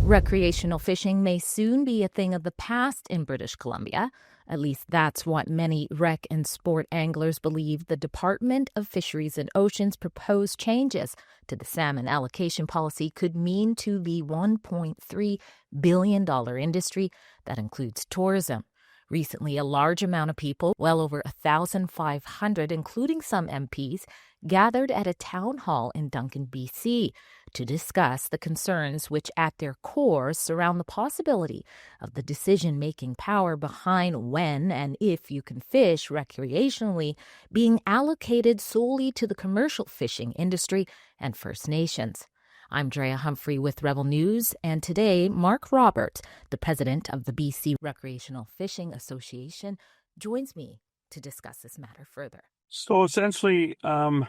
Recreational fishing may soon be a thing of the past in British Columbia. At least that's what many rec and sport anglers believe the Department of Fisheries and Oceans proposed changes to the salmon allocation policy could mean to the $1.3 billion industry that includes tourism. Recently, a large amount of people, well over 1,500, including some MPs, gathered at a town hall in Duncan, BC, to discuss the concerns which at their core surround the possibility of the decision-making power behind when and if you can fish recreationally being allocated solely to the commercial fishing industry and First Nations. I'm IDrea Humphrey with Rebel News, and today Mark Roberts, the president of the BC Recreational Fishing Association, joins me to discuss this matter further. So essentially, the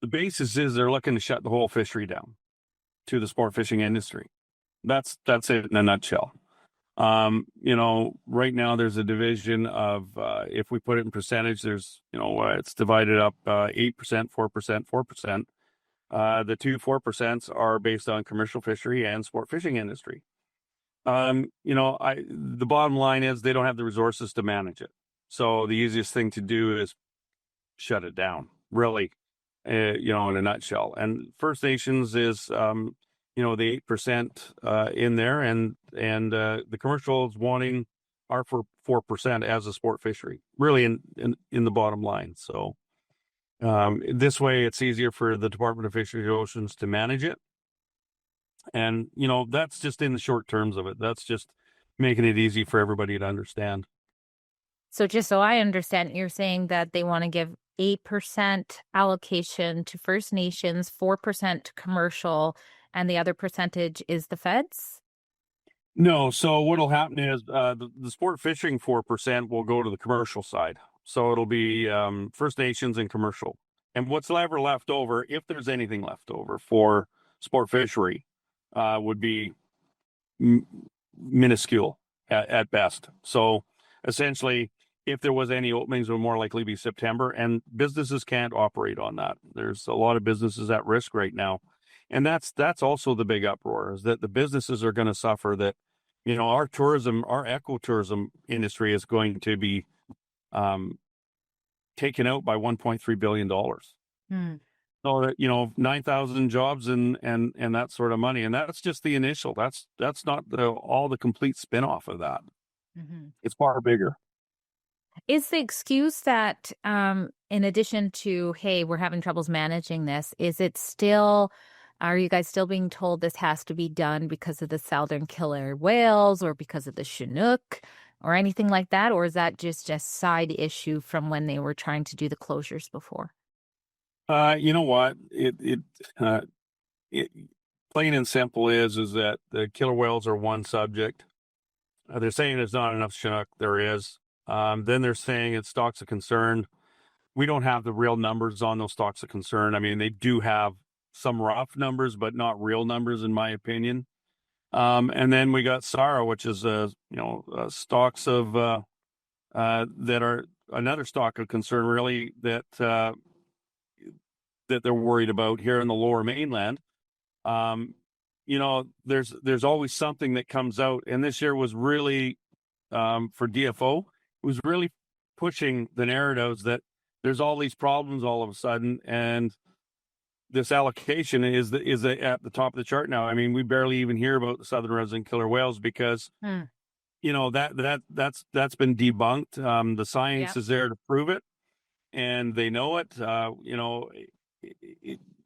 basis is they're looking to shut the whole fishery down to the sport fishing industry. That's it in a nutshell. Right now there's a division of, if we put it in percentage, there's, it's divided up 8%, 4%, 4%. The 4% are based on commercial fishery and sport fishing industry. The bottom line is they don't have the resources to manage it. So the easiest thing to do is shut it down, really, in a nutshell. And First Nations is, the 8% in there, and the commercials wanting are for 4% as a sport fishery, really in the bottom line. So this way, it's easier for the Department of Fisheries and Oceans to manage it. And, that's just in the short terms of it. That's just making it easy for everybody to understand. So just so I understand, you're saying that they want to give 8% allocation to First Nations, 4% to commercial, and the other percentage is the feds? No. So what'll happen is the sport fishing 4% will go to the commercial side. So it'll be First Nations and commercial. And what's ever left over, if there's anything left over for sport fishery, would be minuscule at best. So essentially, if there was any openings, it would more likely be September, and businesses can't operate on that. There's a lot of businesses at risk right now. And that's also the big uproar, is that the businesses are going to suffer, that, our ecotourism industry is going to be taken out by $1.3 billion. So that, 9,000 jobs and that sort of money. And that's just the initial. That's not all the complete spin-off of that. Mm-hmm. It's far bigger. Is the excuse that in addition to, hey, we're having troubles managing this, are you guys still being told this has to be done because of the southern killer whales or because of the Chinook or anything like that? Or is that just a side issue from when they were trying to do the closures before? You know what? It plain and simple is that the killer whales are one subject. They're saying there's not enough Chinook. There is. Then they're saying it's stocks of concern. We don't have the real numbers on those stocks of concern. I mean, they do have some rough numbers, but not real numbers, in my opinion. And then we got SARA, which is stocks of that are another stock of concern, really, that they're worried about here in the Lower Mainland. There's always something that comes out, and this year was really for DFO. It was really pushing the narratives that there's all these problems all of a sudden, and this allocation is at the top of the chart now. I mean, we barely even hear about the southern resident killer whales because that's been debunked. The science is there to prove it, and they know it.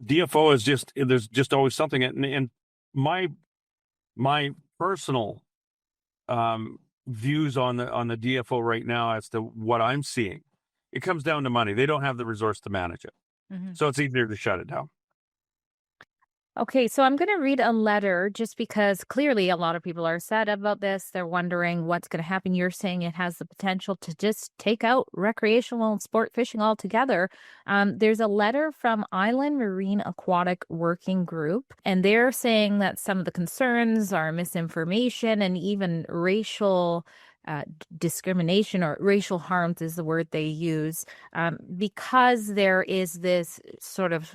DFO is there's just always something. And my personal views on the DFO right now as to what I'm seeing, it comes down to money. They don't have the resource to manage it. Mm-hmm. So it's easier to shut it down. Okay, so I'm going to read a letter just because clearly a lot of people are sad about this. They're wondering what's going to happen. You're saying it has the potential to just take out recreational and sport fishing altogether. There's a letter from Island Marine Aquatic Working Group, and they're saying that some of the concerns are misinformation and even racial discrimination, or racial harms is the word they use, because there is this sort of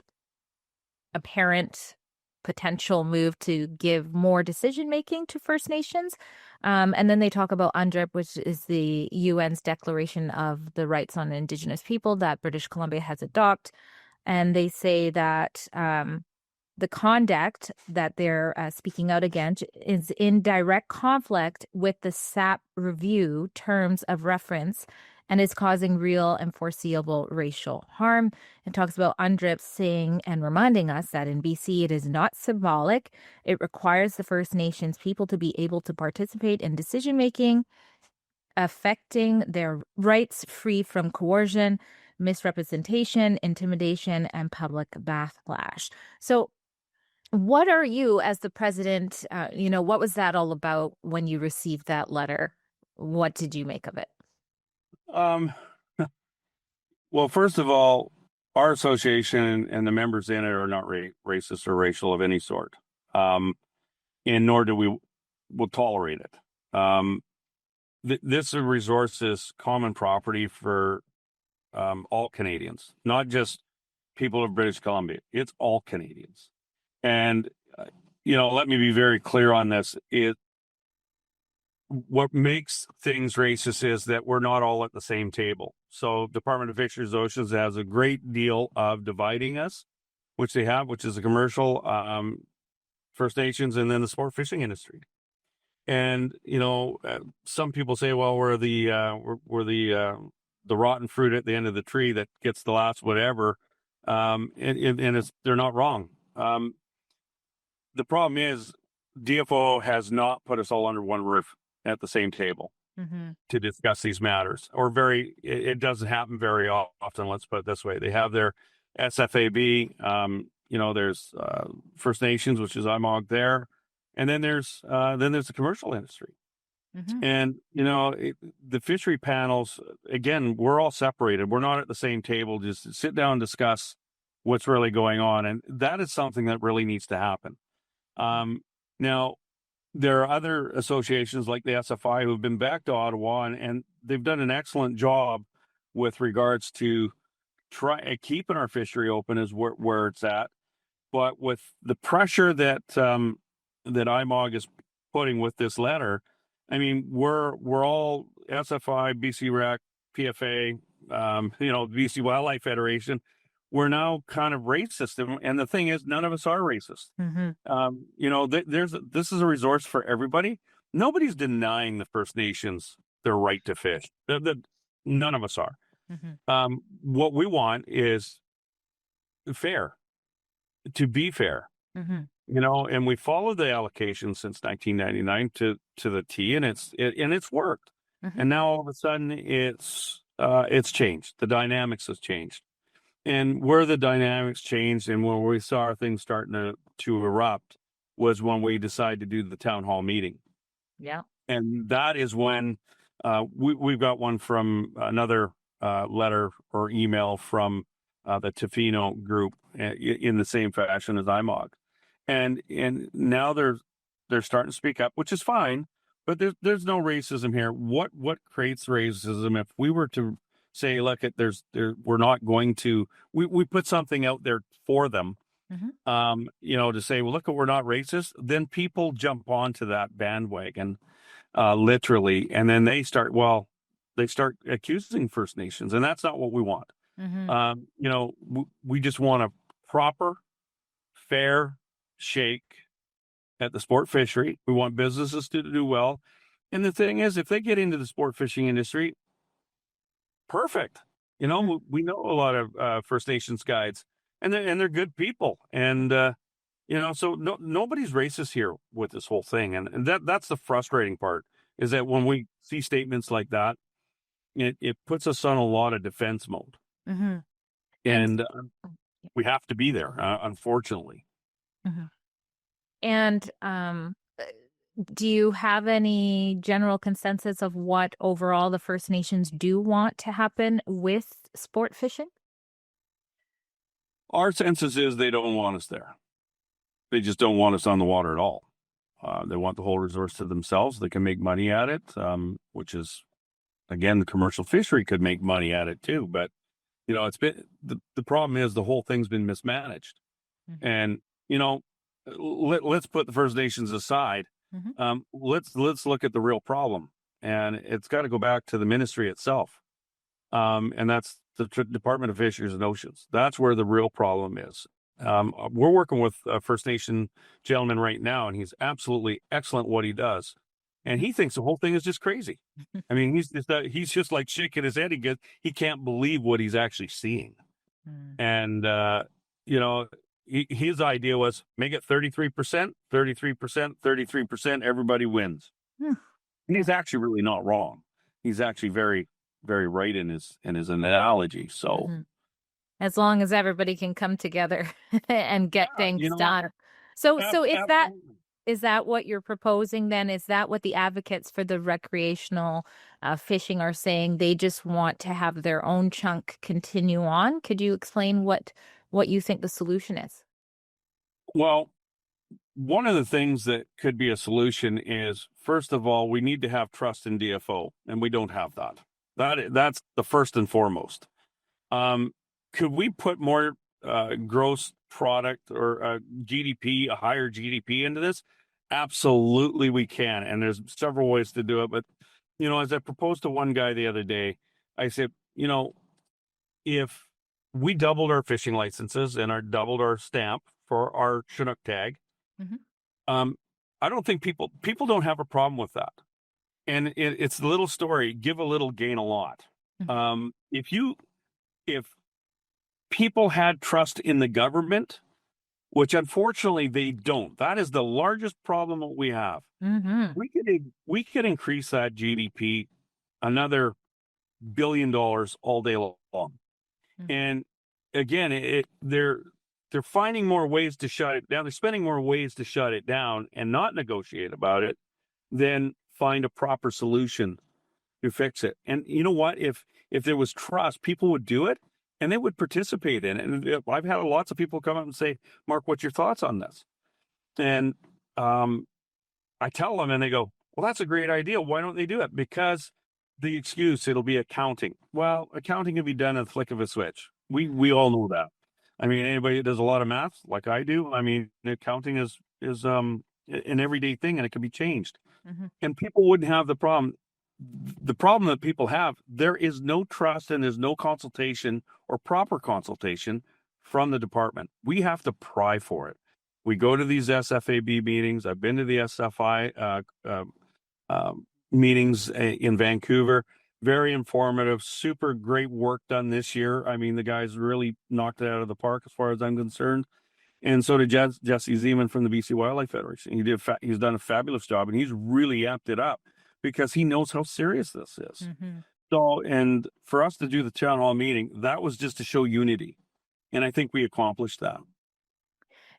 apparent potential move to give more decision making to First Nations. And then they talk about UNDRIP, which is the UN's Declaration of the Rights on Indigenous People that British Columbia has adopted. And they say that the conduct that they're speaking out against is in direct conflict with the SAP review terms of reference and is causing real and foreseeable racial harm. It talks about UNDRIP saying and reminding us that in BC it is not symbolic. It requires the First Nations people to be able to participate in decision making, affecting their rights free from coercion, misrepresentation, intimidation, and public backlash. So what are you, as the president, what was that all about when you received that letter? What did you make of it? Well, first of all, our association and the members in it are not racist or racial of any sort, and nor do will tolerate it. This resource is common property for all Canadians, not just people of British Columbia. It's all Canadians. And, let me be very clear on this. What makes things racist is that we're not all at the same table. So Department of Fisheries and Oceans has a great deal of dividing us, which they have, which is the commercial, First Nations, and then the sport fishing industry. And, some people say, well, we're the rotten fruit at the end of the tree that gets the last whatever. And they're not wrong. The problem is DFO has not put us all under one roof at the same table to discuss these matters, it doesn't happen very often. Let's put it this way. They have their SFAB, there's First Nations, which is IMOG there. And then there's the commercial industry. And, the fishery panels, again, we're all separated. We're not at the same table, just sit down and discuss what's really going on. And that is something that really needs to happen. Now, there are other associations like the SFI who have been back to Ottawa, and they've done an excellent job with regards to keeping our fishery open is where it's at. But with the pressure that IMOG is putting with this letter, I mean, we're all SFI, BC Rec, PFA, BC Wildlife Federation. We're now kind of racist, and the thing is, none of us are racist. This is a resource for everybody. Nobody's denying the First Nations their right to fish. None of us are. What we want is fair, to be fair. And we followed the allocation since 1999 to the T, and it's worked. And now all of a sudden it's changed. The dynamics has changed. And where the dynamics changed and where we saw things starting to erupt was when we decided to do the town hall meeting. Yeah. And that is when we've got one from another letter or email from the Tofino group in the same fashion as IMOG. And now they're starting to speak up, which is fine, but there's no racism here. What creates racism if we were to say, look, we're not going to, we put something out there for them, to say, well, look, we're not racist. Then people jump onto that bandwagon, literally. And then they start accusing First Nations, and that's not what we want. We just want a proper, fair shake at the sport fishery. We want businesses to do well. And the thing is, if they get into the sport fishing industry, perfect. We know a lot of First Nations guides, and they're good people. And, so nobody's racist here with this whole thing. And that's the frustrating part, is that when we see statements like that, it puts us on a lot of defense mode. And we have to be there, unfortunately. And do you have any general consensus of what overall the First Nations do want to happen with sport fishing? Our census is they don't want us there. They just don't want us on the water at all. They want the whole resource to themselves. They can make money at it, which is, again, the commercial fishery could make money at it too. But, it's been, the problem is the whole thing's been mismanaged. And, let's put the First Nations aside. Let's look at the real problem, and it's got to go back to the ministry itself, and that's the Department of Fisheries and Oceans. That's where the real problem is. We're working with a First Nation gentleman right now, and he's absolutely excellent what he does, and he thinks the whole thing is just crazy. I mean, he's just like shaking his head. He can't believe what he's actually seeing, and you know. His idea was make it 33%, 33%, 33%. Everybody wins. And he's actually really not wrong. He's actually very, very right in his analogy. So, as long as everybody can come together and get things done. So is that what you're proposing then? Is that what the advocates for the recreational fishing are saying? They just want to have their own chunk continue on? Could you explain what you think the solution is? Well, one of the things that could be a solution is, first of all, we need to have trust in DFO, and we don't have that. That's the first and foremost. Could we put more gross product or GDP, a higher GDP into this? Absolutely, we can. And there's several ways to do it. But, as I proposed to one guy the other day, I said, if we doubled our fishing licenses and doubled our stamp for our Chinook tag, I don't think people don't have a problem with that. And it's the little story, give a little, gain a lot. If people had trust in the government, which unfortunately they don't, that is the largest problem that we have. We could increase that GDP another $1 billion all day long. And again, they're finding more ways to shut it down. They're spending more ways to shut it down and not negotiate about it than find a proper solution to fix it. And you know what? If there was trust, people would do it and they would participate in it. And I've had lots of people come up and say, Mark, what's your thoughts on this? And I tell them and they go, well, that's a great idea. Why don't they do it? Because the excuse, it'll be accounting. Well, accounting can be done at the flick of a switch. We all know that. I mean, anybody that does a lot of math like I do, I mean, accounting is an everyday thing and it can be changed. And people wouldn't have the problem. The problem that people have, there is no trust and there's no consultation or proper consultation from the department. We have to pry for it. We go to these SFAB meetings. I've been to the SFI meetings in Vancouver. Very informative, super great work done this year. I mean, the guys really knocked it out of the park as far as I'm concerned. And so did Jesse Zeman from the BC Wildlife Federation. He's done a fabulous job, and he's really amped it up because he knows how serious this is. So, and for us to do the town hall meeting, that was just to show unity. And I think we accomplished that.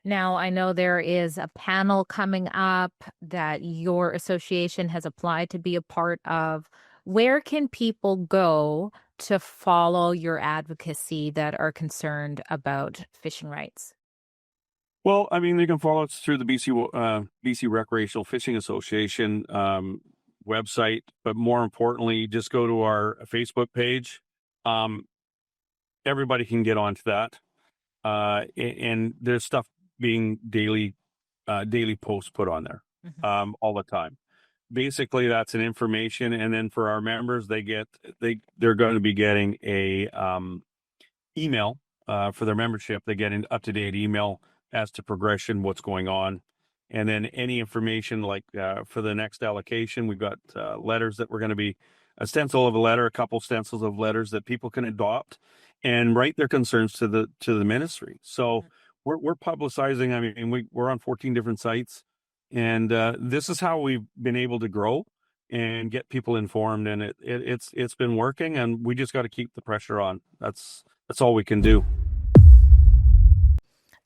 Now, I know there is a panel coming up that your association has applied to be a part of. Where can people go to follow your advocacy that are concerned about fishing rights? Well, I mean, they can follow us through the BC Recreational Fishing Association website, but more importantly, just go to our Facebook page. Everybody can get onto that, and there's stuff being daily posts put on there all the time. Basically, that's an information, and then for our members, they're going to be getting a email for their membership. They get an up-to-date email as to progression, what's going on, and then any information like for the next allocation. We've got letters that we're going to be a stencil of a letter, a couple stencils of letters that people can adopt and write their concerns to the ministry. So we're publicizing. I mean, we're on 14 different sites. And this is how we've been able to grow and get people informed, and it's been working. And we just got to keep the pressure on. That's all we can do.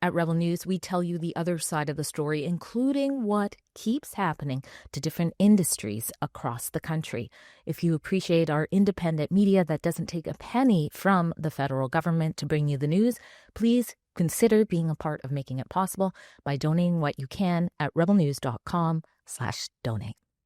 At Rebel News, we tell you the other side of the story, including what keeps happening to different industries across the country. If you appreciate our independent media that doesn't take a penny from the federal government to bring you the news, please consider being a part of making it possible by donating what you can at rebelnews.com/donate.